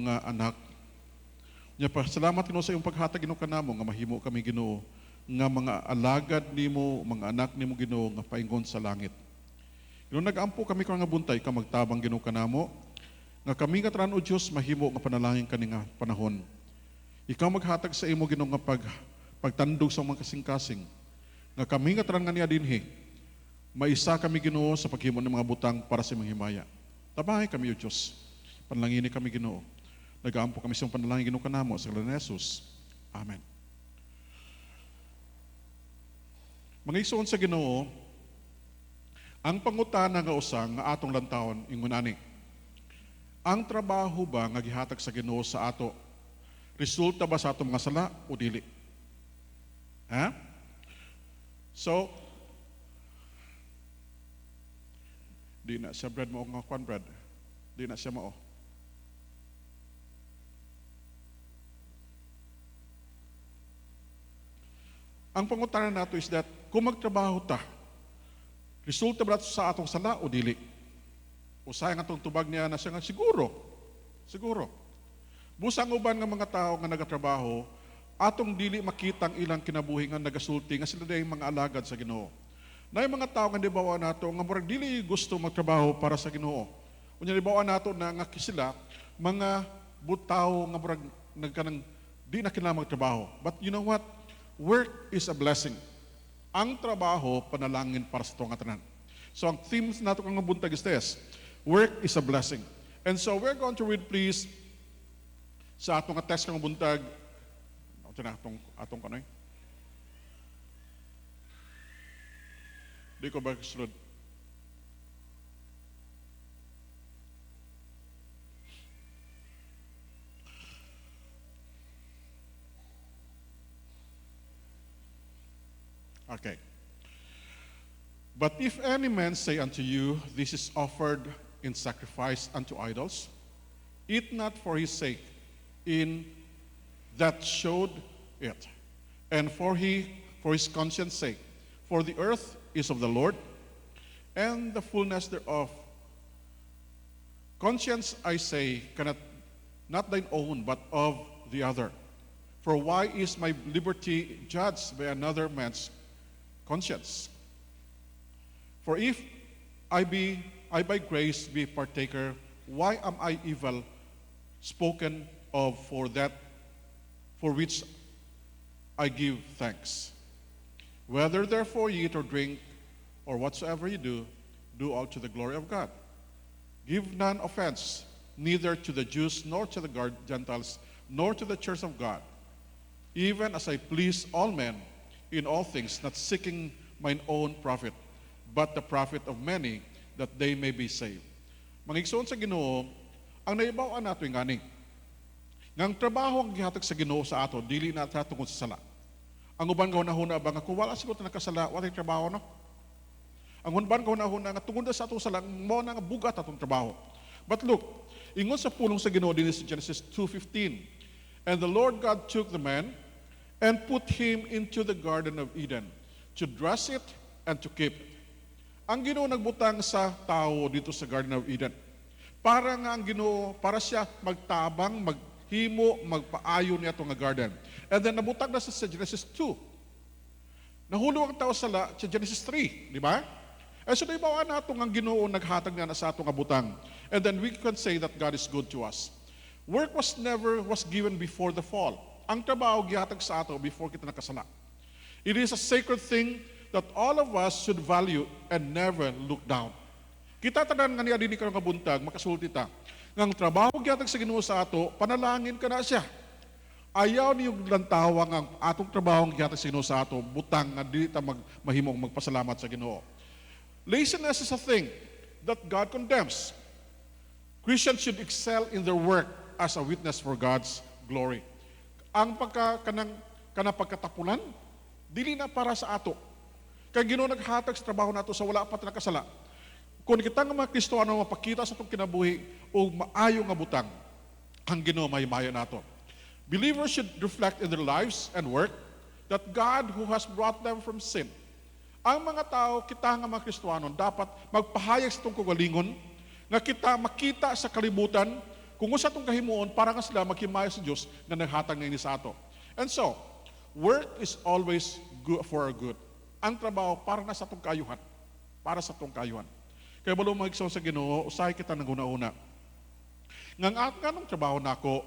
nga anak. Nya pa salamat Ginoo sa imong paghatag Ginoo kanamo nga mahimo kami Ginoo nga mga alagad nimo, mga anak nimo Ginoo nga paingon sa langit. Ginoo nagampo kami nga buntay ka magtabang Ginoo kanamo nga kami nga tanan o Dios mahimo nga panalangin kani nga panahon. Ikaw maghatag sa imo Ginoo nga pagtandog sa mga kasing-kasing nga kami nga tanan nga niya dinhi maisa kami Ginoo sa paghimo ng mga butang para sa imong himaya. Tabahay kami o Dios. Panalangin kami Ginoo. Nagaampo kami sa panalangin Ginoo kanamo sa ngalan ni Jesus. Amen. Mga igsoon sa Ginoo, ang pangutana nga usang nga atong lantawon ingon ani. Ang trabaho ba nga gihatag sa Ginoo sa ato resulta ba sa atong mga sala o dili? Ha? So, di na siya bread mo nga kwan bread. Di na siya mao. Ang pangutana nato is that kung magtrabaho ta, resulta ba sa atong sala o dili? O sayang atong tubag niya na siya nga siguro. Siguro. Busang uban nga mga tao nga nagatrabaho, atong dili makita ang ilang kinabuhi nga nagasulti nga sila day mga alagad sa Ginoo. Na yung mga tao nga dibawa nato nga murag dili gusto magtrabaho para sa Ginoo. Unya dibawa nato na nga sila mga butaw nga murag nagkanang di na kinahanglan magtrabaho. But you know what? Work is a blessing. Ang trabaho, panalangin para sa itong tanan. So ang themes nato kang buntag is this. Work is a blessing. And so we're going to read please sa atong text kang buntag. Ito na atong kanoy. Di ko ba kasulod? Okay. But if any man say unto you, this is offered in sacrifice unto idols, eat not for his sake, in that showed it, and for his conscience sake. For the earth is of the Lord, and the fullness thereof. Conscience, I say, cannot not thine own, but of the other. For why is my liberty judged by another man's conscience? For if I by grace be partaker, why am I evil spoken of for that for which I give thanks? Whether therefore ye eat or drink, or whatsoever ye do, do all to the glory of God. Give none offense, neither to the Jews, nor to the Gentiles, nor to the church of God, even as I please all men in all things, not seeking mine own profit, but the profit of many, that they may be saved. Mga igsoon sa Ginoo, ang naibawan nato yung gani. Ngang trabaho ang gihatag sa Ginoo sa ato, dili na ato tungkol sa sala. Ang uban gaw nahuna ba nga kung wala siguro nakasala, wala yung trabaho no? Ang uban gaw nahuna nga tungkol sa ato sala, mo na nga bugat atong trabaho. But look, ingon sa pulong sa Ginoo din sa Genesis 2:15. And the Lord God took the man and put him into the Garden of Eden to dress it and to keep it. Ang Ginoo nagbutang sa tao dito sa Garden of Eden. Para nga ang Ginoo, para siya magtabang, maghimo, magpaayo niya itong garden. And then nabutang na sa Genesis 2. Nahulog ang tao sa Genesis 3, di ba? And so naibawa nato ang Ginoo naghatag na sa atong butang. And then we can say that God is good to us. Work was given before the fall. Ang trabaho gihatag sa ato before kita nakasala. It is a sacred thing that all of us should value and never look down. Kita tanan nga niya din ikaw nga buntag, makasulti ta. Ngang trabaho gihatag sa Ginoo sa ato, panalangin ka na siya. Ayaw niyong lantawa nga atong trabaho gihatag sa Ginoo sa ato, butang nga dili ta mahimong magpasalamat sa Ginoo. Laziness is a thing that God condemns. Christians should excel in their work as a witness for God's glory. Ang kanang pagkatapulan, dili na para sa ato. Kaya Ginoo naghatag sa trabaho nato sa wala pa nakasala. Kung kita nga mga Kristiyano mapakita sa itong kinabuhi o maayo nga butang, ang Ginoo mahimayo nato. Believers should reflect in their lives and work that God who has brought them from sin. Ang mga tao, kita nga mga Kristiyano, dapat magpahayag sa itong kagalingon nga kita makita sa kalibutan Kung sa atong kahimuon, para nga sila maghimayo sa Diyos na naghatag na ini sa ato. And so, work is always good for our good. Ang trabaho para na sa atong kayuhan. Para sa atong kayuhan. Kaya balo magigsaw sa Ginoo, usahay kita ng una-una. Nganong trabaho na ako,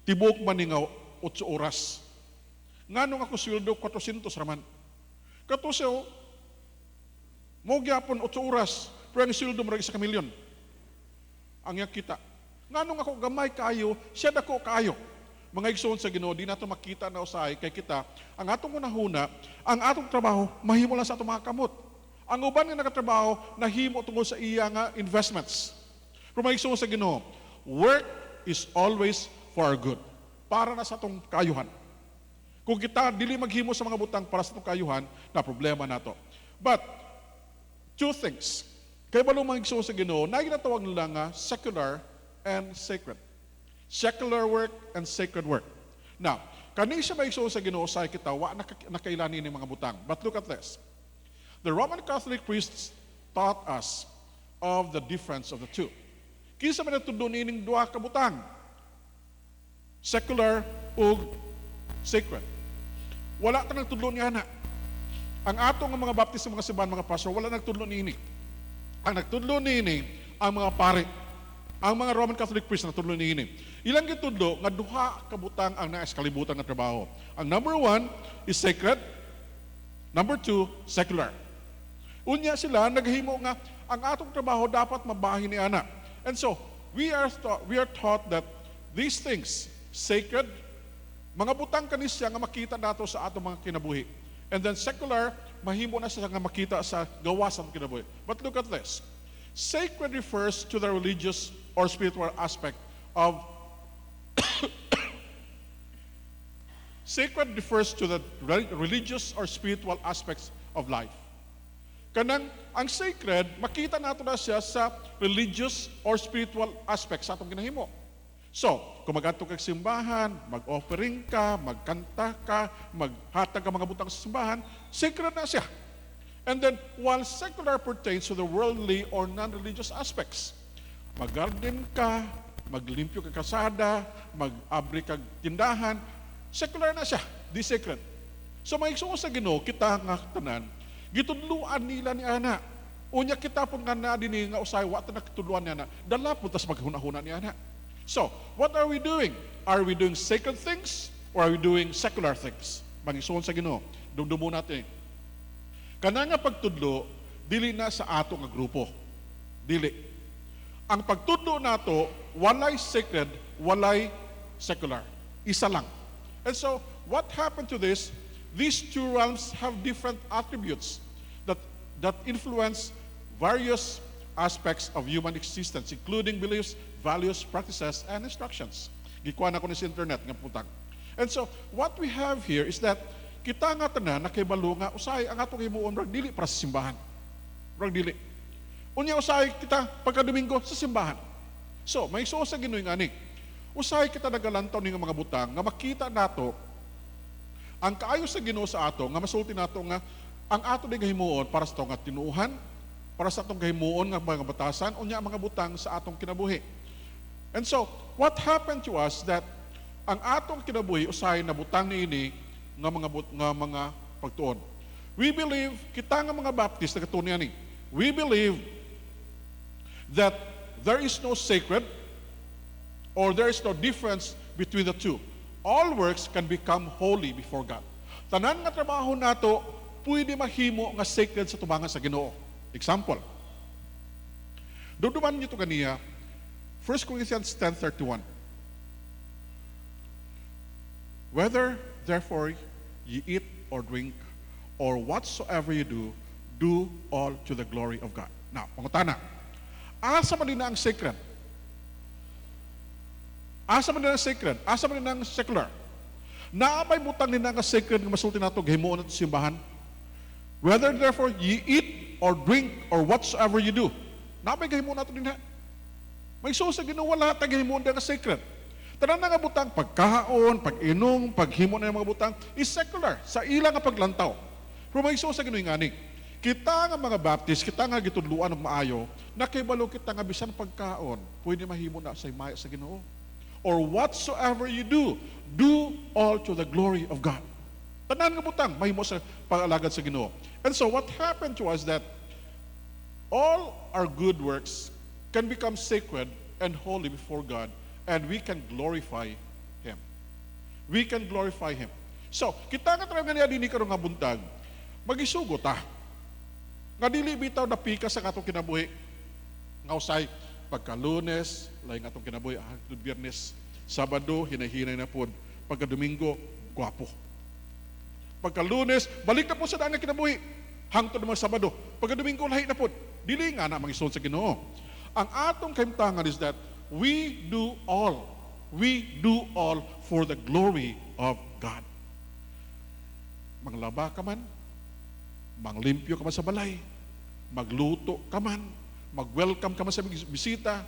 tibok maningaw 8 oras. Nganong ako sweldo 400 raman. Katusaw, mo gyapon 8 oras, pero ang sweldo mo rin 1 milyon. Ang iyang kita. Nganong ako gamay kayo, siya dako kayo. Mga igsoon sa Ginoo, di nato makita na usahay kay kita, ang atong unahuna, ang atong trabaho, mahimo lang sa atong mga kamot. Ang uban nga nagatrabaho, nahimo tungkol sa iya nga investments. Pero mga igsoon sa Ginoo, work is always for our good. Para na sa atong kayuhan. Kung kita dili maghimo sa mga butang para sa atong kayuhan, na problema nato. But, 2 things. Kaya balong mga igsoon sa Ginoo, na ginatawag nila nga secular and sacred. Secular work and sacred work. Now, kani siya maigsoon sa Ginoo sa kita, wa nakailani ni mga butang. But look at this. The Roman Catholic priests taught us of the difference of the two. Kinsa man natudlo nining duha ka butang? Secular ug sacred. Wala ta nagtudlo ni ana. Ang atong mga baptist mga simbahan, mga pastor, wala nagtudlo niini. Ang nagtudlo niini ang mga pare. Ang mga Roman Catholic priests nagtudlo niini. Ilang gitudlo nga duha ka butang ang naes kalibutan nga trabaho. Ang number 1 is sacred. Number 2, secular. Unya sila naghimo nga ang atong trabaho dapat mabahin ni ana. And so, we are taught that these things, sacred, mga butang kanisya nga makita nato sa atong mga kinabuhi. And then secular, mahimo na siya nga makita sa gawas ng kinabuhi. But look at this. Sacred refers to the religious or spiritual aspect of sacred refers to the religious or spiritual aspects of life. Kanang ang sacred, makita nato na siya sa religious or spiritual aspects sa atong ginahimo. So, kung mag-adto kag simbahan, mag-offering ka, magkanta ka, maghatag ka mga butang sa simbahan, sacred na siya. And then, while secular pertains to the worldly or non-religious aspects, mag-garden ka, maglimpyo ka kasada, mag-abri ka tindahan, secular na siya, di sacred. So, maigsoon sa Ginoo, kita nga tanan, gitudluan nila ni ana. Unya kita pun nga na dinhi nga usay wa ta nakitudluan ni ana. Dala pun tas maghunahuna ni ana. So, what are we doing? Are we doing sacred things or are we doing secular things? Magigsoon sa Ginoo, dumdumo natin. Kana nga pagtudlo, dili na sa ato nga grupo. Dili. Ang pagtudlo nato, walay sacred, walay secular. Isa lang. And so, what happened to this? These two realms have different attributes that influence various aspects of human existence, including beliefs, values, practices, and instructions. Gikuha na ko ni sa internet nga putang. And so, what we have here is that kita nga tanan nakibalo nga usay ang atong himuon rag dili para sa simbahan. Rag dili. Unya usay kita pagka-Domingo sa simbahan. So, may suo sa Ginoo nga ni. Usay kita nagalantaw ni nga mga butang nga makita nato ang kaayo sa Ginoo sa ato nga masulti nato nga ang ato di gahimuon para sa atong nga tinuuhan, para sa atong gahimuon nga mga batasan unya mga butang sa atong kinabuhi. And so, what happened to us that ang atong kinabuhi usay na butang niini nga mga pagtuon. We believe kita nga mga Baptist nagatuon ni. We believe that there is no sacred or there is no difference between the two. All works can become holy before God. Tanan nga trabaho nato pwede mahimo nga sacred sa tubangan sa Ginoo. Example. Duduman niyo to kaniya 1 Corinthians 10:31. Whether therefore ye eat or drink or whatsoever you do, do all to the glory of God. Now, pangutana. Asa man din na ang sacred? Asa man din ang sacred? Asa man din ang secular? Naamay butang din nga sacred nga masulti nato gahimuon nato simbahan. Whether therefore ye eat or drink or whatsoever you do. Naamay gahimuon nato din ha. May sa Ginoo wala ta gahimuon din nga sacred. Tanan nga butang pagkahaon, pag-inom, paghimo na mga butang is secular sa ila nga paglantaw. Pero may sa Ginoo ngani. Kita nga mga Baptist, kita nga gitudluan ng maayo, nakibalo kita nga bisan pagkaon, pwede mahimo na sa maya sa Ginoo. Or whatsoever you do all to the glory of God. Tanan nga butang, mahimo sa pag-alagad sa Ginoo. And so what happened to us that all our good works can become sacred and holy before God, and we can glorify Him. We can glorify Him. So, kita nga talaga niya dini karong nga buntag, magisugo ta. Nga dili bitaw na pika sa katong kinabuhi. Nga usay, pagka Lunes, lain atong kinabuhi, Biyernes, Sabado, hinay-hinay na po. Pagka Domingo, gwapo. Pagka Lunes, balik na po sa daan nga kinabuhi. Hangtod naman Sabado. Pagka Domingo, lahi na po. Dili nga na mangisod sa Ginoo. Ang atong kaimtangan is that we do all for the glory of God. Manglaba ka man, manglimpyo ka man sa balay, magluto ka man, mag-welcome ka man sa bisita,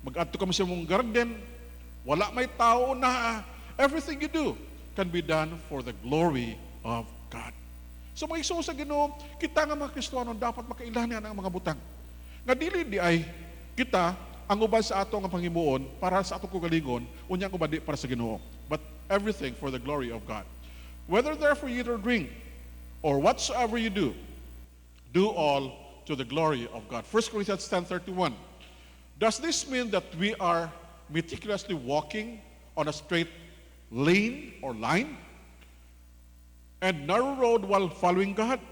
mag-adto ka man sa mong garden, wala may tao na, everything you do can be done for the glory of God. So mga Isus sa Ginoo, kita nga mga Kristiyano dapat makailahan ang mga butang. Nga dili di ay kita ang uban sa ato nga panghimuon para sa atong kagalingon, unya ang uban di para sa Ginoo. But everything for the glory of God. Whether therefore you eat or drink, or whatsoever you do all to the glory of God. 1 Corinthians 10:31. Does this mean that we are meticulously walking on a straight lane or line and narrow road while following God?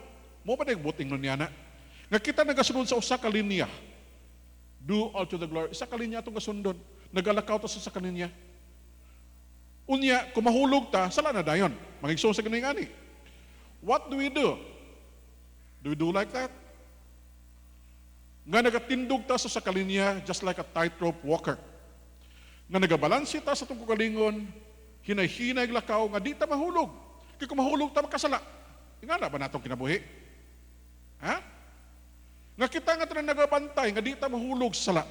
Mo ba nagbuting nun niya na? Nga kita nagasunod sa usa ka linya. Do all to the glory. Isa ka linya itong kasundon. Nagalakaw to sa kaninya. Unya, kung mahulog ta, sala na dayon. Mangigsong sa ganun ani. What do we do? Do we do like that? Nga nagatindog ta sa kalinya just like a tightrope walker. Nga nagabalansi ta sa itong kugalingon, hinay-hinay lakaw, nga di ta mahulog. Kaya kung mahulog ta, makasala. Nga na ba natong kinabuhi? Ha? Nga kita nga tayo nagabantay, nga di ta mahulog sa sala.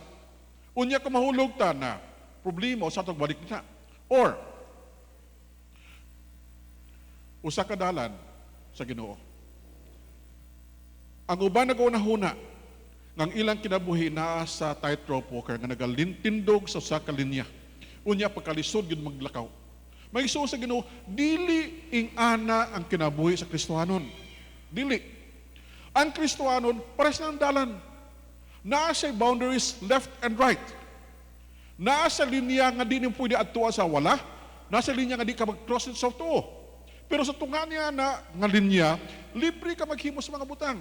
Unya kung mahulog ta na problema sa itong balik na. Or, usa ka dalan sa Ginoo. Ang uban nag-unahuna ng ilang kinabuhi na sa tightrope walker nga nagalintindog sa usa ka linya. Unya pagkalisod gyud maglakaw. May Isus sa Ginoo, dili ing ana ang kinabuhi sa Kristohanon. Dili. Ang Kristohanon pares na ang dalan. Naa sa boundaries left and right. Naa sa linya nga di pwede adtuan sa wala. Nasa linya nga di ka mag-cross sa tuo. Pero sa tunga niya na nga linya, libre ka maghimo sa mga butang.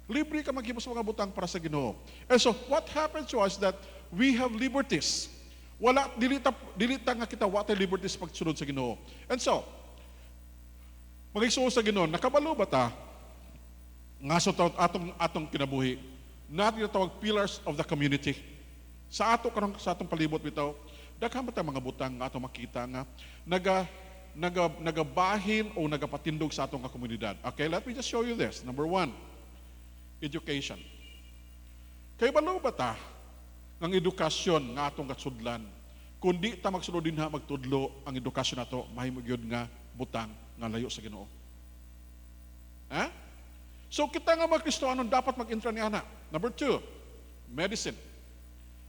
Libre ka maghimo sa mga butang para sa Ginoo. And so, what happens to us that we have liberties. Wala, dilita nga kita, what liberties pagsunod sa Ginoo. And so, mag-isuo sa Ginoo, nakabalo ba ta nga sa atong kinabuhi, na tinatawag pillars of the community. Sa atong palibot bitaw, daghang ba ta mga butang nga atong makita nga nagabahin o nagapatindog sa atong komunidad. Okay, let me just show you this. Number 1, education. Kay balo ba ta ng edukasyon nga atong katsudlan? Kundi ta magsunod din ha magtudlo ang edukasyon nato, mahimo gyud nga butang nga layo sa Ginoo. Ha? So kita nga mga Kristiyano dapat mag-intra ni ana. Number 2, medicine.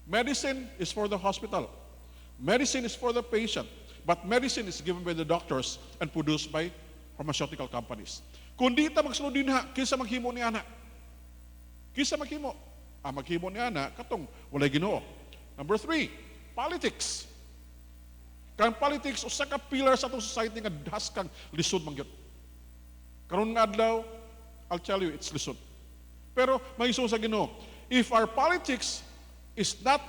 Medicine is for the hospital. Medicine is for the patient. But medicine is given by the doctors and produced by pharmaceutical companies. Kung di ta magsunod din ha, kinsa maghimo ni ana? Kinsa maghimo? Ang maghimo ni ana, katong walay Ginoo. Number 3, politics. Kang politics, usa ka pillar sa atong society nga haskang lisod mangyod. Karon nga adlaw, I'll tell you, it's lisod. Pero may iso sa Ginoo, if our politics is not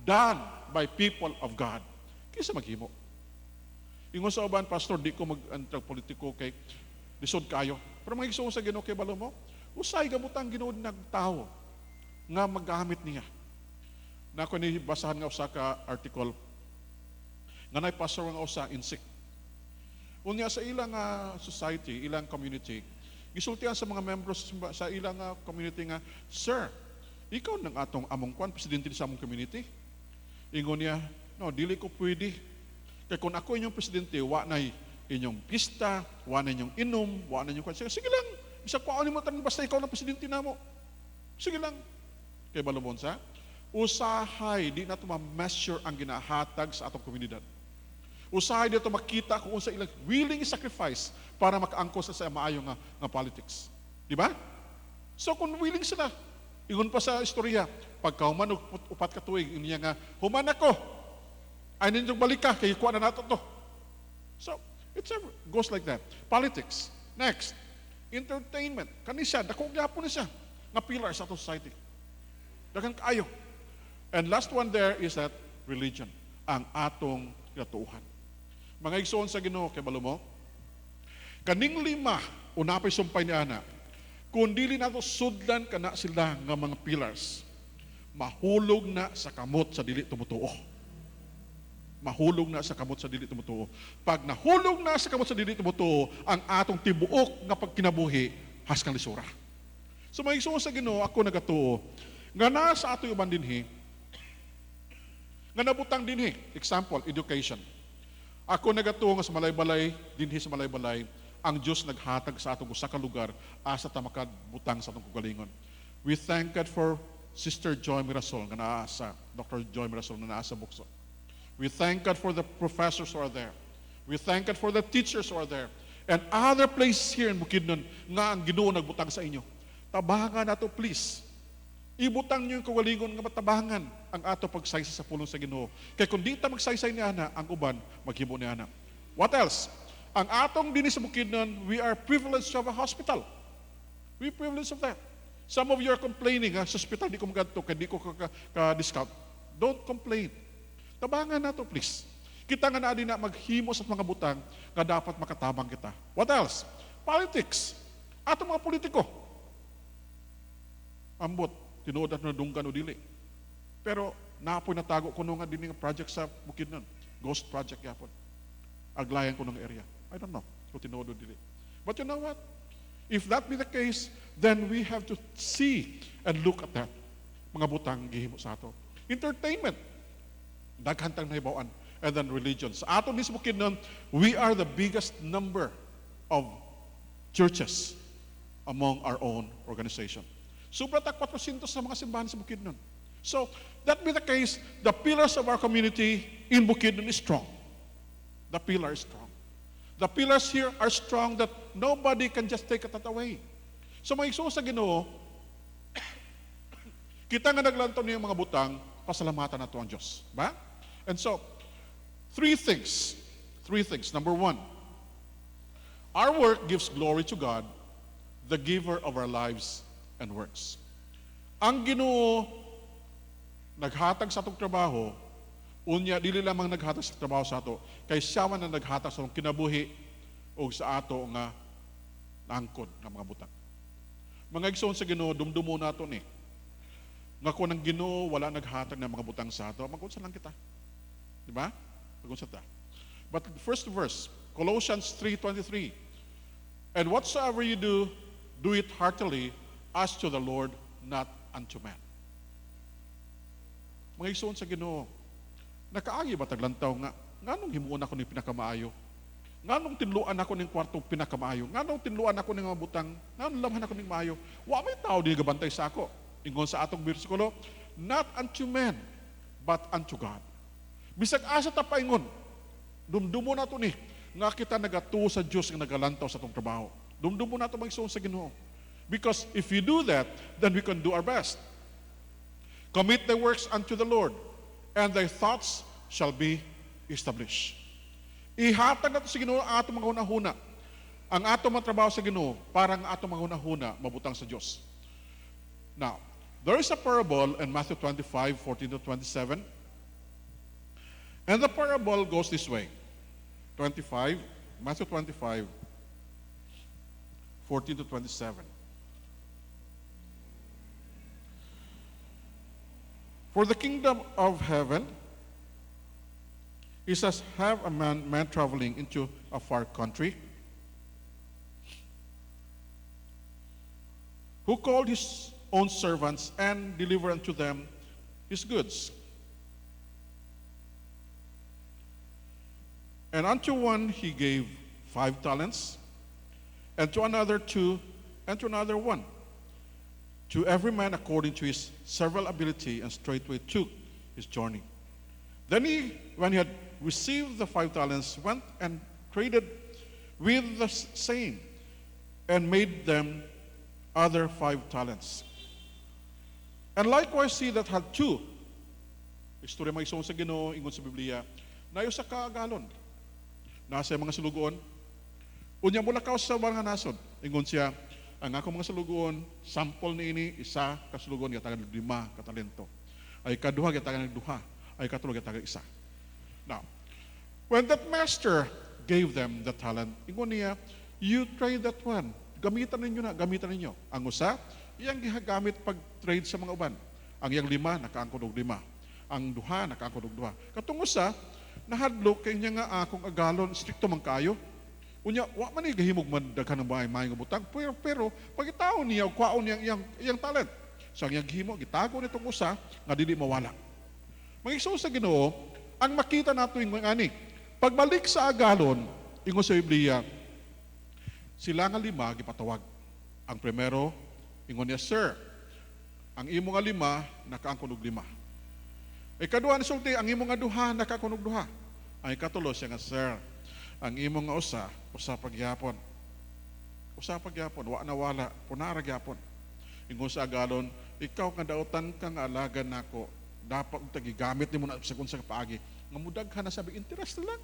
done by people of God, kinsa maghimo? Ingon sa uban, Pastor, di ko mag-antag politiko kay lisod kayo. Pero may iso sa Ginoo kay balo mo, usay gamutang Ginoo nagtawo nga maggamit niya. Na ako ni basahan nga usa ka article nga nay pastor nga usa insik. Unya sa ilang society, ilang community, gisultihan sa mga members sa ilang community nga, Sir, ikaw nang atong among kwan, presidente sa among community. Ingon niya, no, dili ko pwede. Kaya kung ako inyong presidente, wa na inyong pista, wa na inyong inom, wa na inyong kwan. Sige lang, Bisag kuan mo tan basta ikaw na presidente namo. Sige lang. Kay balumon sa usahay di nato ma-measure ang ginahatag sa atong komunidad. Usahay dito makita kung unsa ilang willing sacrifice para makaangkos sa maayo nga politics. Di ba? So kung willing sila, ingon pa sa istorya, pagkauman upat ka tuig, niya nga, human ako, ay ninyong balik ka, kaya kuha na nato to. So, goes like that. Politics. Next, entertainment. Kanisya, dakong gyapon na siya, nga pillar sa atong society. Daghang kaayo. And last one there is that religion, ang atong kinatuuhan. Mga igsoon sa Ginoo kay balumo, kaning lima unapay sumpay ni ana, kung dili nato sudlan kana sila nga mga pillars, mahulog na sa kamot sa dili tumutuo. Mahulog na sa kamot sa dili tumutuo. Pag nahulog na sa kamot sa dili tumutuo, ang atong tibuok nga pagkinabuhi haskang lisura. So mga igsoon sa Ginoo, ako nagatuo nga naa sa ato uban dinhi nga nabutang dinhi. Example, education. Ako nagatuo nga sa Malaybalay, dinhi sa Malaybalay, ang Diyos naghatag sa atong usa ka lugar asa ta makabutang sa atong kagalingon. We thank God for Sister Joy Mirasol nga naa sa Dr. Joy Mirasol nga naa sa Bukso. We thank God for the professors who are there. We thank God for the teachers who are there. And other places here in Bukidnon nga ang Ginoo nagbutang sa inyo. Tabangan nato please. Ibutang niyo yung kagalingon nga matabangan ang ato pagsaysay sa pulong sa Ginoo. Kaya kung di ta magsaysay ni ana, ang uban maghimo ni ana. What else? Ang atong dinhi sa Bukidnon, we are privileged to have a hospital. We privileged of that. Some of you are complaining, sa hospital di ko magadto, kaya di ko ka-discount. Don't complain. Tabangan nato please. Kita nga na di na maghimo sa mga butang nga dapat makatabang kita. What else? Politics. Atong mga politiko. Ambot. Tinuod at nadunggan o dili. Pero naapoy natago ko nga din nga project sa Bukidnon. Ghost project yapon. Aglayan ko ng area. I don't know kung tinuod o dili. But you know what? If that be the case, then we have to see and look at that. Mga butang gihimo sa ato. Entertainment. Daghantang nahibawan. And then religion. Sa ato mismo Bukidnon, we are the biggest number of churches among our own organization. Sobra ta 400 sa mga simbahan sa Bukidnon. So, that be the case, the pillars of our community in Bukidnon is strong. The pillar is strong. The pillars here are strong that nobody can just take that away. So, mga igsoon sa Ginoo, kita nga naglantaw niyo mga butang, pasalamatan nato ang Diyos. Ba? And so, three things. Number one, our work gives glory to God, the giver of our lives and works. Ang Ginoo naghatag sa atong trabaho, unya dili lamang naghatag sa trabaho sa ato, kay siya man na naghatag sa atong kinabuhi o sa ato nga naangkod ng mga butang. Mga igsoon sa Ginoo, dumdumo nato ni. Nga kung ang Ginoo wala naghatag ng mga butang sa ato, magunsa lang kita. Di ba? Magunsa ta. But the first verse, Colossians 3:23. And whatsoever you do, do it heartily as to the Lord, not unto man. Mga igsoon sa Ginoo, nakaagi ba taglantaw nga, nganong himuon ako ni pinakamaayo? Nganong tinluan ako ning kwartong pinakamaayo? Nganong tinluan ako ning mga butang? Nganong lamhan ako ning maayo? Wa may tao di gabantay sa ako. Ingon sa atong bersikulo, not unto man, but unto God. Bisag asa ta paingon, dumdumo nato ni, nga kita nagatuo sa Dios nga nagalantaw sa atong trabaho. Dumdumo nato mga igsoon sa Ginoo. Because if we do that, then we can do our best. Commit thy works unto the Lord, and thy thoughts shall be established. Ihatag nato sa Ginoo ang atong mga hunahuna. Ang atong mga trabaho sa Ginoo, parang atong mga hunahuna mabutang sa Dios. Now, there is a parable in Matthew 25:14-27. And the parable goes this way. Matthew 25:14-27. For the kingdom of heaven is as have a man traveling into a far country, who called his own servants and delivered unto them his goods. And unto one he gave 5 talents, and to another 2, and to another one. To every man according to his several ability, and straightway took his journey. Then he, when he had received the 5 talents, went and traded with the same, and made them other 5 talents. And likewise he that had 2, istorya may sa Ginoo ingon sa Biblia, nayo sa kaagalon, nasa mga sulugoon, unya mula ka sa mga nasod, ingon siya, ang ako mga sulugoon, sample ni ini, isa kasulugoon, yatagan 5 katalento. Ay kaduha, yatagan 2, ay katulog, yatagan 1. Now, when that master gave them the talent, ingon niya, you trade that one. Gamitan ninyo na, gamitan ninyo. Ang usa, iyang gihagamit pag-trade sa mga uban. Ang iyang 5, nakaangkon og 5. Ang 2, nakaangkon og 2. Katong usa, nahadlok kay niya nga akong agalon, stricto man kayo. Unya, wa man ni gahimog man daghan ng bahay nga butang, pero pagitaon niya, kwaon niya iyang talent. So ang iyang gihimo, gitago nitong usa, nga dili mawala. Mag-igsoon sa Ginoo, ang makita nato yung ani, pagbalik sa agalon, ingon sa Biblia, sila nga 5 gipatawag. Ang primero, ingon niya, Sir, ang imo nga 5, nakaangkon og 5. Ay kaduha ni sulti, ang imo nga 2, nakaangkon og 2. Ay katulo siya nga, Sir, ang imo nga usa pagyapon. Usa pagyapon, wa na wala, punara gyapon. Ingon sa agalon, ikaw nga dautan ka nga alaga nako, dapat tagigamit nimo na sa kunsa paagi. Nga mudaghan na sabi interest lang.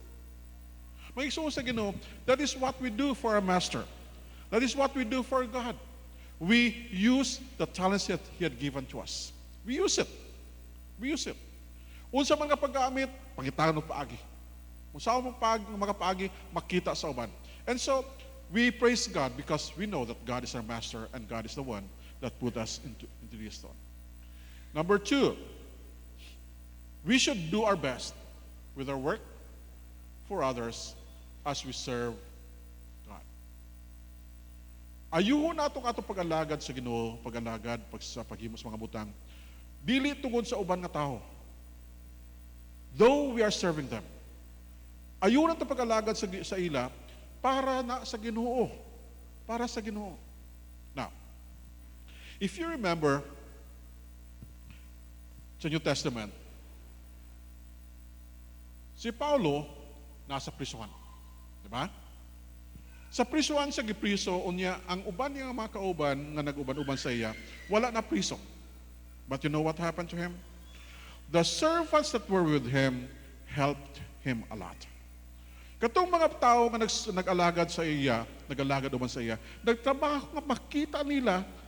May igsoon sa Ginoo, that is what we do for our master. That is what we do for God. We use the talents that He had given to us. We use it. We use it. Unsa man nga paggamit, pangitaan og paagi. Unsa man mga paagi, makita sa uban. And so, we praise God because we know that God is our master and God is the one that put us into this thought. Number 2, we should do our best with our work for others as we serve God. Ayuhon natong atong pag-alagad sa Ginoo, pag-alagad sa paghimo sa mga butang, dili tungod sa uban nga tawo. Though we are serving them, ayuhon natong pag-alagad sa ila para na sa Ginoo, para sa Ginoo. Now, if you remember sa New Testament, si Paulo nasa prisuhan. Diba? Sa prisuhan siya gipriso, unya ang uban niya mga kauban nga nag-uban-uban sa iya, wala na priso. But you know what happened to him? The servants that were with him helped him a lot. Katong mga tao nga nag-alagad sa iya, nag-alagad uban sa iya, nagtrabaho nga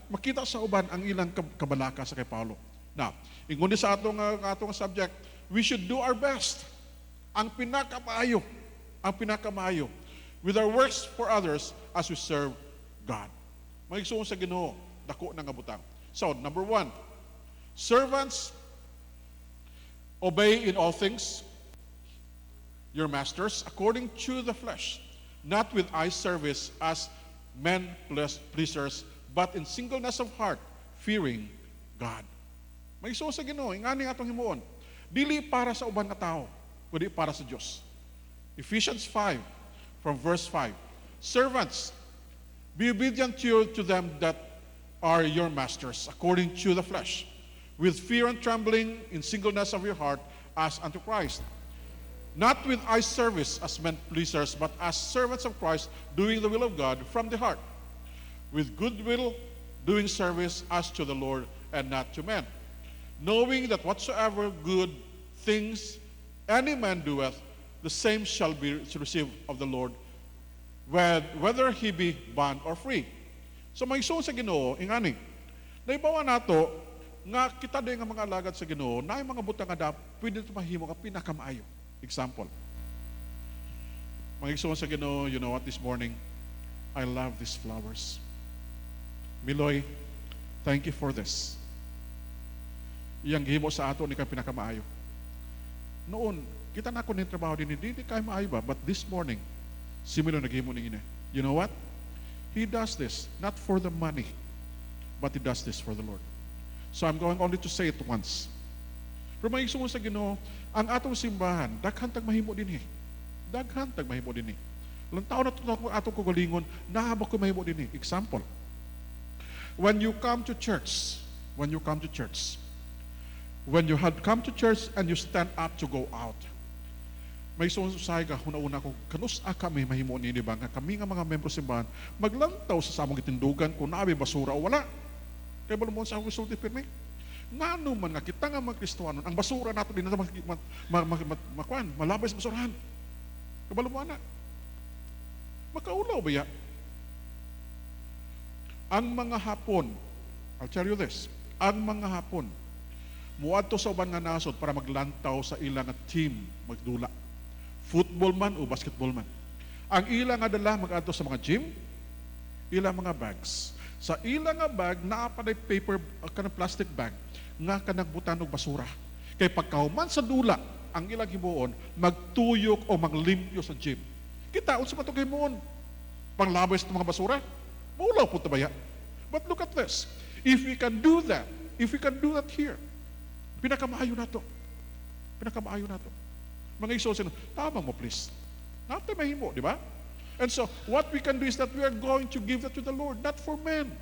makita sa uban ang ilang kabalaka sa kay Paulo. Now, ingon sa atong subject, we should do our best. Ang pinakamaayo, with our works for others as we serve God. Magigsoon sa Ginoo, dako na nga butang. So, number 1, servants, obey in all things your masters according to the flesh, not with eye service as men pleasers, but in singleness of heart, fearing God. Magigsoon sa Ginoo, ingani atong himuon, dili para sa uban nga tao, kundi para sa Diyos. Ephesians 5, from verse 5. Servants, be obedient to them that are your masters, according to the flesh, with fear and trembling, in singleness of your heart, as unto Christ. Not with eye service as men pleasers, but as servants of Christ, doing the will of God from the heart, with goodwill, doing service as to the Lord and not to men, knowing that whatsoever good things any man doeth, the same shall be received of the Lord, whether he be bond or free. So may igsoon sa Ginoo, ingani, naibawa nato, nga kita din nga mga alagad sa Ginoo, na yung mga butang nga pwede ito mahimo ka pinakamaayo. Example, mga igsoon sa Ginoo, you know what, this morning, I love these flowers. Miloy, thank you for this. Iyang gihimo sa ato ni ka pinakamaayo. Noon, kita na ako ng trabaho din, hindi kayo maayo ba? But this morning, si Milo naghimo ng ina. You know what? He does this, not for the money, but he does this for the Lord. So I'm going only to say it once. Pero may igsoon sa Ginoo, ang atong simbahan, daghan tag mahimo din eh. Daghan tag mahimo din eh. Ilang taon na atong kagalingon, nahabak ko mahimo din eh. Example, When you come to church, when you come to church, when you had come to church and you stand up to go out, may susay ka, una-una ko, kanus kami mahimo nini ba, nga kami nga mga membro simbahan, maglantaw sa samong itindugan kung naabi basura o wala. Kaya ba naman sa akong sulti pirmi? Nga naman nga, kita nga mga Kristohanon, ang basura nato din na malabay sa basurahan. Kabalo mo na. Makaulaw ba ya? Ang mga Hapon, I'll tell you this, ang mga Hapon, muadto sa uban nga nasod para maglantaw sa ilang nga team, magdula. Football man o basketball man. Ang ilang nga dala mag-adto sa mga gym, ilang mga bags. Sa ilang nga bag, naapanay paper, kanang plastic bag, nga kanang butan og basura. Kay pagkahuman sa dula, ang ilang himuon, magtuyok o maglimpyo sa gym. Kita, unsa man ito himuon? Panglabay sa mga basura? Maulaw po tabaya. But look at this. If we can do that here, pinakamaayo na to. Pinakamaayo na to. Mga isosin, tama mo please. Natin mahimo, di ba? And so, what we can do is that we are going to give that to the Lord, not for men.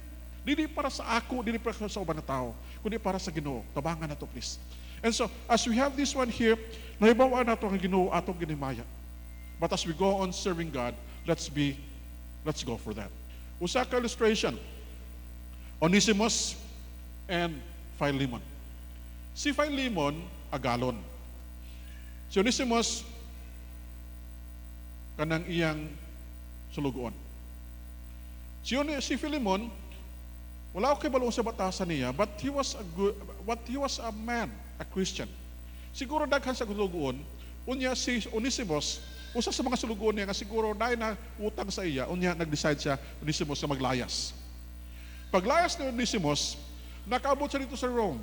Dili para sa ako, dili para sa uban na tao, kundi para sa Ginoo. Tabangan na to, please. And so, as we have this one here, nahibawa na to ang Ginoo atong ginimaya. But as we go on serving God, let's go for that. Usa ka illustration, Onesimus and Philemon. Si Philemon, agalon. Si Onesimus, kanang iyang sulugoon. Si Philemon, wala ko kay balong sa batasan niya, but he was a man, a Christian. Siguro daghan sa sulugoon, unya si Onesimus, usa sa mga sulugoon niya nga siguro dahil na utang sa iya, unya nag-decide siya Onesimus na maglayas. Paglayas ni Onesimus, nakaabot siya dito sa Romans.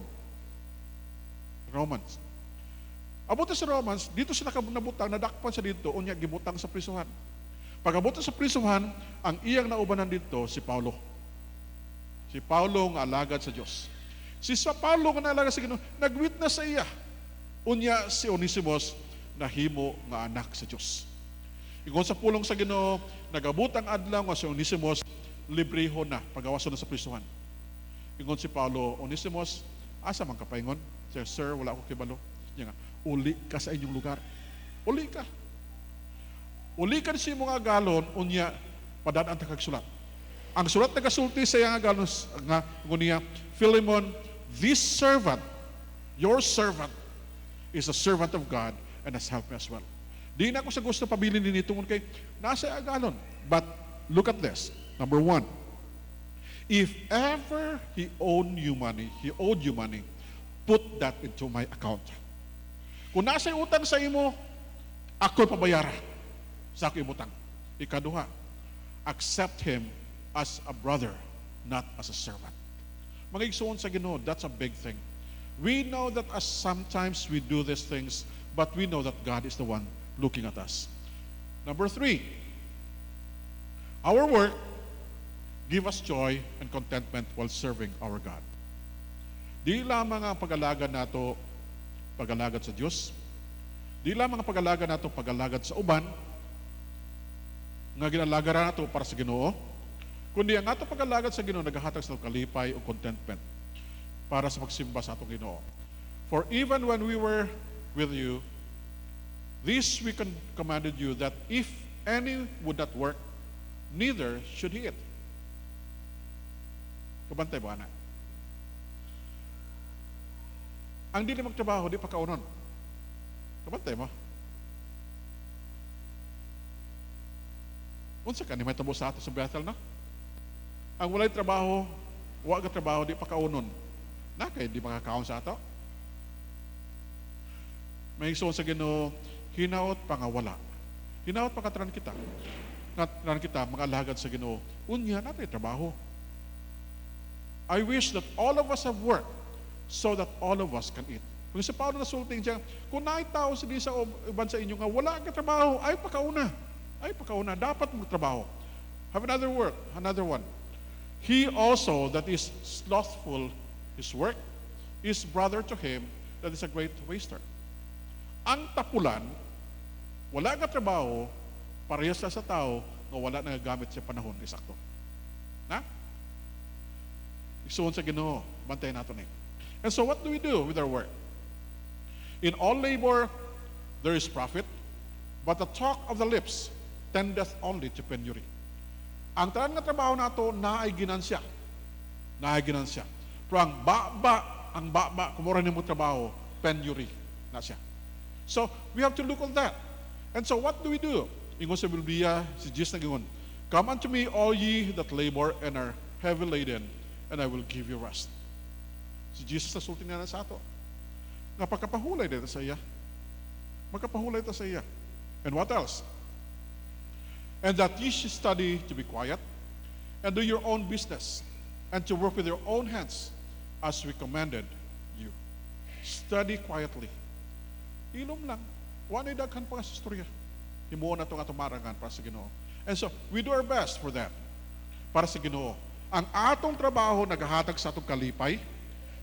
Abot sa Romans, dito siya nakabutang, nadakpan siya dito, unya gibutang sa prisuhan. Pag-abot sa prisuhan, ang iyang naubanan dito si Paulo. Si Paulo nga alagad sa Diyos. Si Paulo nga alagad sa Ginoo, nag-witness sa iya. Unya si Onesimus nahimo nga anak sa Diyos. Ingon sa pulong sa Ginoo, nag-abot ang adlaw nga si Onesimus libreho na pagawason na sa prisuhan. Ingon si Paulo, Onesimus, asa man ka paingon? Sir, wala ako kibalo. Nga, uli ka sa inyong lugar. Uli ka. Uli ka sa mga galon, unya, padadaan ta kag sulat. Ang sulat nagasulti sa iyang galon, nga, ngunya, Philemon, this servant, your servant, is a servant of God and has helped me as well. Di na ako sa gusto pabilin din ito kay nasa agalon. But look at this. Number 1, if ever he owed you money, put that into my account. Kung nasa utang sa imo, ako'y pabayara sa ako'y utang. Ikaduha, accept him as a brother, not as a servant. Mga igsoon sa Ginoo, that's a big thing. We know that as sometimes we do these things, but we know that God is the one looking at us. Number 3, our work give us joy and contentment while serving our God. Di lamang ang pag-alagad nato, pag-alagad sa Diyos. Di lamang ang pag-alagad nato, pag-alagad sa uban, nga ginalagara nato para sa Ginoo, kundi ang ato pag-alagad sa Ginoo nagahatag sa kalipay o contentment para sa pagsimba sa atong Ginoo. For even when we were with you, this we commanded you that if any would not work, neither should he eat. Kabantay ba na? Ang di na magtrabaho, di pa kaunon. Kabantay mo? Unsa ka ni may tabo sa ato sa Bethel na? Ang walay trabaho, wa ka trabaho, di pa kaunon. Na kay di makakaon sa ato? May igsoon sa Ginoo, hinaot pa nga wala. Hinaot pa katran kita. Katran kita, mga alagad sa Ginoo. Unya natin trabaho. I wish that all of us have work so that all of us can eat. Kung sa Paulo nasulting siya, kung naitaw sila sa uban sa inyo nga, wala ka trabaho, ay pakauna. Ay pakauna, dapat magtrabaho. Have another one. He also that is slothful his work is brother to him that is a great waster. Ang tapulan, wala ka trabaho, parehas sa tao na wala nagagamit sa panahon, isakto. Na? Igsoon sa Ginoo, bantayan nato ni. And so what do we do with our work? In all labor, there is profit, but the talk of the lips tendeth only to penury. Ang tanan nga trabaho nato naay ginansya. Naay ginansya. Pero ang baba, kumura nimo trabaho, penury na siya. So, we have to look on that. And so, what do we do? Ingon sa Biblia, si Jesus nagingon, come unto me, all ye that labor and are heavy laden, and I will give you rest. Si Jesus na sulti na sa ato. Napakapahulay dito sa iya. Magkapahulay ito sa iya. And what else? And that ye should study to be quiet, and do your own business, and to work with your own hands, as we commanded you. Study quietly. Ilom lang. Wala daghan pa nga sa istorya. Himuon na itong atumarangan para sa Ginoo. And so, we do our best for that. Para sa Ginoo. Ang atong trabaho naghahatag sa atong kalipay,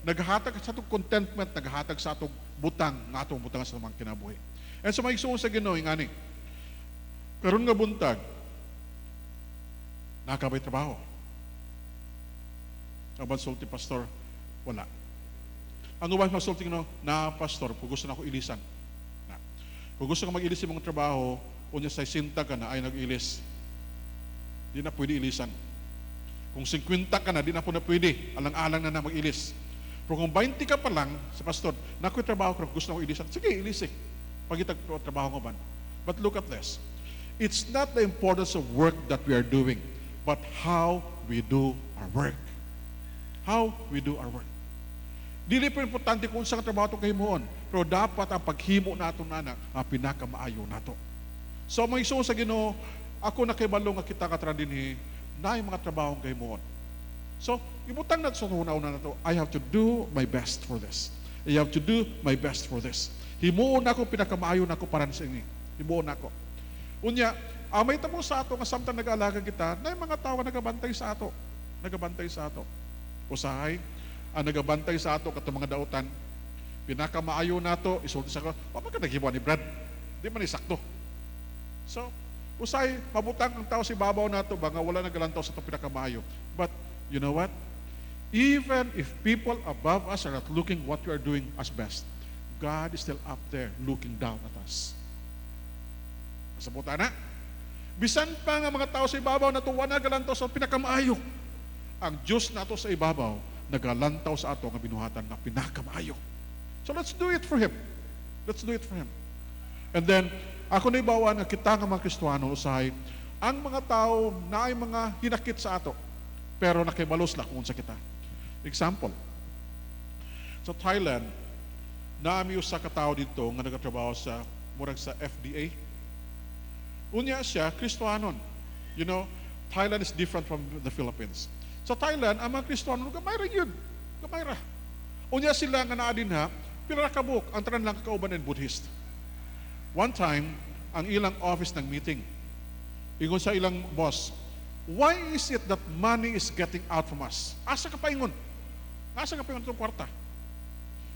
naghahatag sa atong contentment, naghahatag sa atong butang, nga atong butang sa mga kinabuhi. And so, may isuon sa Ginoo, ingani. Karon nga buntag, nakabay trabaho. Ang bansulti pastor, wala. Ang uban masulti no, na pastor, kung gusto na ako ilisan. Na. Kung gusto ka mag-ilis yung mga trabaho, unya sa sinta ka na ay nag-ilis. Di na pwede ilisan. Kung 50 ka na, di na po na pwede. Alang-alang na mag-ilis. Pero kung 20 ka pa lang, sa pastor, nako'y trabaho ko, gusto na ako ilisan. Sige, ilis eh. Pagitag trabaho ko ba? But look at this. It's not the importance of work that we are doing, but how we do our work. How we do our work. Dili pa importante kung saan trabaho ito kahimuon, pero dapat ang paghimo nato na ang pinakamaayo nato. So, may iso sa Ginoo, ako nakibalo nga kita katradinhi na yung mga trabaho kahimuon. So, ibutang nato sa una-una na to, I have to do my best for this. I have to do my best for this. Himuon ako, pinakamaayo na ako para sa inyo. Himuon ako. Unya, may tamo sa ato nga samtang nag-aalaga kita, na yung mga tao nagabantay sa ato. Nagabantay sa ato. Usahay, ang nagabantay sa ato katong mga dautan, pinakamaayo nato, isulti sa ko, pa ka naghiwa ni Brad? Di man isakto. So, usay, mabutang ang tao si babaw nato, ba nga wala nagalantaw sa itong pinakamaayo. But, you know what? Even if people above us are not looking what we are doing as best, God is still up there looking down at us. Sabuta na. Bisan pa nga mga tao sa ibabaw na tuwa na galantaw sa pinakamaayo. Ang Diyos nato sa ibabaw, nagalantaw sa ato nga binuhatan nga pinakamaayo. So let's do it for Him. Let's do it for Him. And then, ako na ibawa nga kita nga mga Kristiyano, usahay, ang mga tao na ay mga hinakit sa ato, pero nakibalos na kung sa kita. Example, sa Thailand, naami usa ka tao dito nga nagatrabaho sa murag sa FDA. Unya siya, Kristohanon. You know, Thailand is different from the Philippines. Sa Thailand, ang mga Kristohanon, gamay ra yun. Gamay ra. Unya sila nga naadin ha, pinakabuk, ang tanan lang kakauban and Buddhist. One time, ang ilang office ng meeting, ingon sa ilang boss, why is it that money is getting out from us? Asa ka paingon? Asa ka paingon itong kwarta?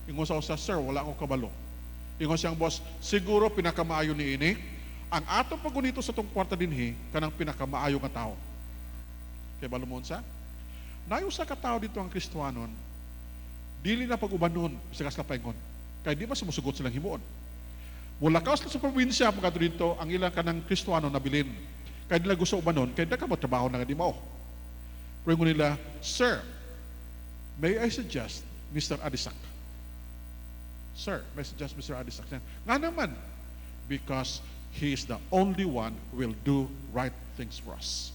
Ingon sa usa, sir, wala akong kabalo. Ingon siyang boss, siguro pinakamaayo ni ini, ang atong pagunito sa itong kwarta dinhi, kanang pinakamaayo nga tao. Kaya balo mo sa? Nayusa ka tao dito ang Kristohanon, dili na pag-ubanon, sa kaslapaingon. Kaya di ba sumusugot silang himuon? Mula kaos sa probinsya, pagkato dito, ang ilang kanang Kristohanon nabilin. Kaya nila gusto ubanon, kaya ka mo trabaho na nga di mo. Pero ingon nila, sir, may I suggest Mr. Adisak? Sir, may I suggest Mr. Adisak? Nga naman, because He is the only one who will do right things for us.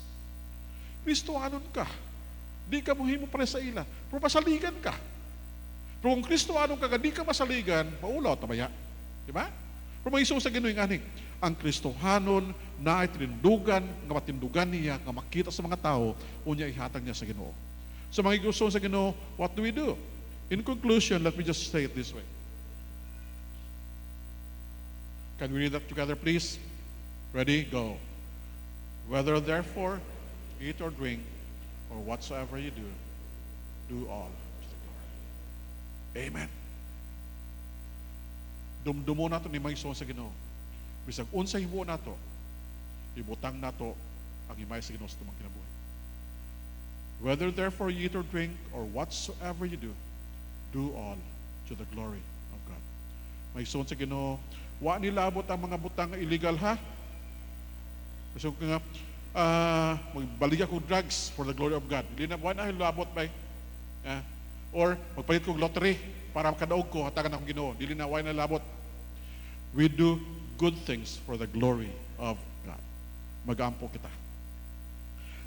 Kristohanon ka. Di ka muhimo pare sa ila. Pero pasaligan ka. Pero kung Kristohanon ka, di ka masaligan, maulaw, tabaya. Diba? Pero may iso sa Ginoo nga ang Kristohanon na ay tinindugan, nga matindugan niya, nga makita sa mga tao, unya ihatag niya sa Ginoo. So mga gusto sa Ginoo, what do we do? In conclusion, let me just say it this way. Can we read that together, please? Ready? Go. Whether therefore eat or drink, or whatsoever you do all to the glory. Amen. Dumdumo nato ni may sa Ginoo. Bisag unsa himo nato, ibutang nato ang himay sa Ginoo sa tumang kinabuhi. Whether therefore ye eat or drink, or whatsoever you do all to the glory of God. May son sa Ginoo, wa nilabot ang mga butang nga illegal ha. Kasi kung nga, magbalik ako drugs for the glory of God. Hindi na, wa na hilabot ba? Or magpalit kong lottery para makadaog ko, hatagan akong Ginoo. Dili na, wa na labot. We do good things for the glory of God. Mag-aampo kita.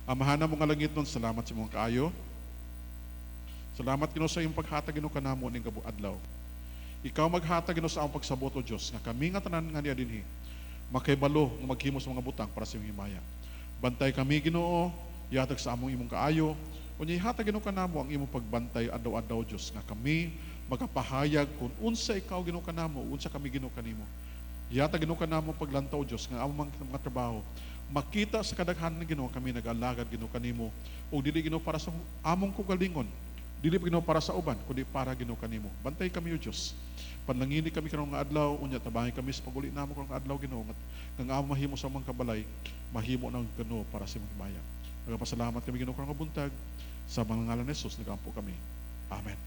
Amahan mo nga langit nun, salamat sa mong kaayo. Salamat Ginoo sa iyong paghatag Ginoo kanamo ning adlaw. Ikaw maghatag Ginoo sa among pagsabot o Dios nga kami nga tanan nga niya dinhi makaibalo nga maghimo sa mga butang para sa imong himaya. Bantay kami Ginoo, ihatag sa among imong kaayo. Unya ihatag Ginoo kanamo ang imong pagbantay adlaw-adlaw Dios nga kami magapahayag kung unsa ikaw Ginoo kanamo, unsa kami Ginoo kanimo. Ihatag Ginoo kanamo paglantaw Dios nga among mga trabaho makita sa kadaghanan ng Ginoo kami nag-alagad Ginoo kanimo ug dili Ginoo para sa among kugalingon, dili Ginoo para sa uban kundi para Ginoo kanimo. Bantay kami o Dios. Panlangini kami karong nga adlaw unya tabangi kami sa paguli namo karong nga adlaw Ginoo nga amo mahimo sa mga kabalay mahimo ng Ginoo para sa imong himaya. Nagapasalamat kami Ginoo karong nga buntag sa mga ngalan ni Jesus nagampo kami. Amen.